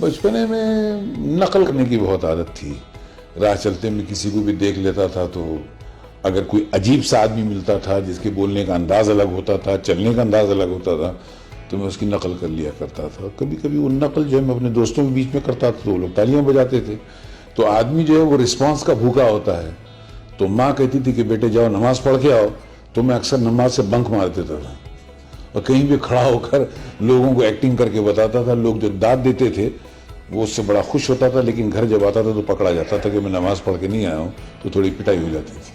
بچپنے میں نقل کرنے کی بہت عادت تھی. راہ چلتے میں کسی کو بھی دیکھ لیتا تھا تو اگر کوئی عجیب سا آدمی ملتا تھا جس کے بولنے کا انداز الگ ہوتا تھا, چلنے کا انداز الگ ہوتا تھا, تو میں اس کی نقل کر لیا کرتا تھا. کبھی کبھی وہ نقل جو ہے میں اپنے دوستوں کے بیچ میں کرتا تھا تو وہ لوگ تالیاں بجاتے تھے. تو آدمی جو ہے وہ رسپانس کا بھوکا ہوتا ہے. تو ماں کہتی تھی کہ بیٹے جاؤ نماز پڑھ کے آؤ, تو میں اکثر نماز سے بنک مار دیتا تھا اور کہیں بھی کھڑا ہو کر لوگوں کو ایکٹنگ کر کے بتاتا تھا. لوگ جو داد دیتے تھے وہ اس سے بڑا خوش ہوتا تھا, لیکن گھر جب آتا تھا تو پکڑا جاتا تھا کہ میں نماز پڑھ کے نہیں آیا ہوں, تو تھوڑی پٹائی ہو جاتی تھی.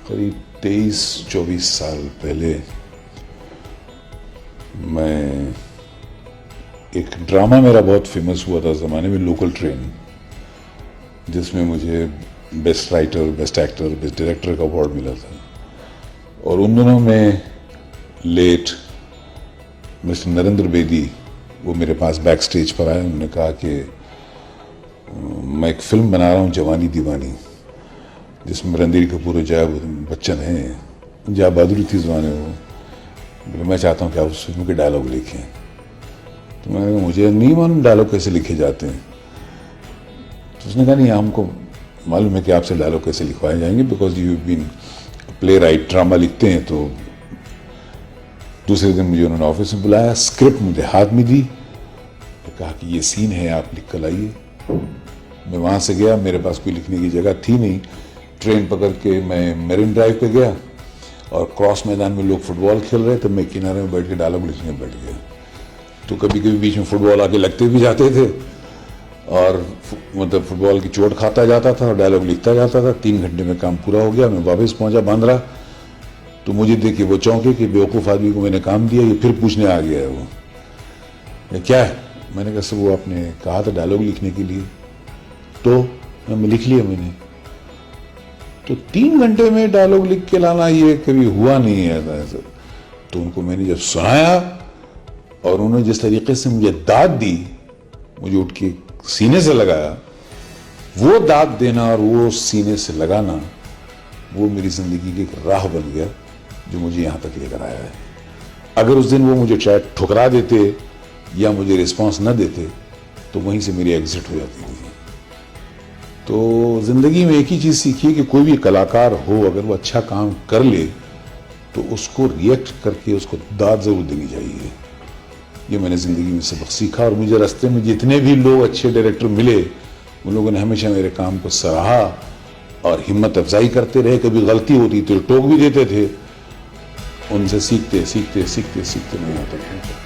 قریب 23-24 سال پہلے میں ایک ڈرامہ میرا بہت فیمس ہوا تھا زمانے میں, لوکل ٹرین, جس میں مجھے best writer, best actor, best director کا ایوارڈ ملا تھا. اور ان دنوں میں لیٹ مسٹر نریندر بیدی وہ میرے پاس بیک سٹیج پر آئے. انہوں نے کہا کہ میں ایک فلم بنا رہا ہوں جوانی دیوانی, جس میں رندھیر کپور اور جیا بچن ہیں. جیا بہادری تھی زمانے وہ. بولے میں چاہتا ہوں کہ آپ اس فلم کے ڈائلاگ لکھیں. تو میں نے کہا مجھے نہیں معلوم ڈائلاگ کیسے لکھے جاتے ہیں. تو اس نے کہا نہیں ہم کو معلوم ہے کہ آپ سے ڈائلاگ کیسے لکھوائے جائیں گے, because you been play right, drama لکھتے ہیں. تو دوسرے دن مجھے انہوں نے آفس میں بلایا, اسکرپٹ مجھے ہاتھ میں دی, کہا کہ یہ سین ہے آپ لکھ کر لائیے. میں وہاں سے گیا, میرے پاس کوئی لکھنے کی جگہ تھی نہیں. ٹرین پکڑ کے میں میرین ڈرائیو پہ گیا اور کراس میدان میں لوگ فٹ بال کھیل رہے تھے, میں کنارے میں بیٹھ کے ڈائلاگ لکھنے بیٹھ گیا. تو کبھی کبھی بیچ میں فٹ بال آ کے لگتے بھی جاتے تھے اور مطلب فٹ بال کی چوٹ کھاتا جاتا تھا اور ڈائلاگ لکھتا جاتا تھا. 3 گھنٹے میں کام پورا ہو گیا. میں واپس پہنچا باندرا, تو مجھے دیکھ کے وہ چونکے کہ بیوقوف آدمی کو میں نے کام دیا, یہ پھر پوچھنے آ گیا ہے. وہ کیا ہے؟ میں نے کہا سر وہ آپ نے کہا تھا ڈائلاگ لکھنے کے لیے, تو میں لکھ لیا میں نے. تو 3 گھنٹے میں ڈائلاگ لکھ کے لانا یہ کبھی ہوا نہیں ہے. تو ان کو میں نے جب سنایا اور انہوں نے جس طریقے سے مجھے داد دی, مجھے اٹھ کے سینے سے لگایا, وہ داد دینا اور وہ سینے سے لگانا وہ میری زندگی کی ایک راہ بن گیا جو مجھے یہاں تک لے کر آیا ہے. اگر اس دن وہ مجھے چاہے ٹھکرا دیتے یا مجھے رسپانس نہ دیتے تو وہیں سے میری ایگزٹ ہو جاتی تھی. تو زندگی میں ایک ہی چیز سیکھی ہے کہ کوئی بھی کلاکار ہو اگر وہ اچھا کام کر لے تو اس کو ریئیکٹ کر کے اس کو داد ضرور دینی چاہیے. یہ میں نے زندگی میں سبق سیکھا. اور مجھے راستے میں جتنے بھی لوگ اچھے ڈائریکٹر ملے ان لوگوں نے ہمیشہ میرے کام کو سراہا اور ہمت افزائی کرتے رہے. کبھی غلطی ہوتی تو ٹوک بھی دیتے تھے. ان سے سیکھتے میں یہاں تک پہنچا.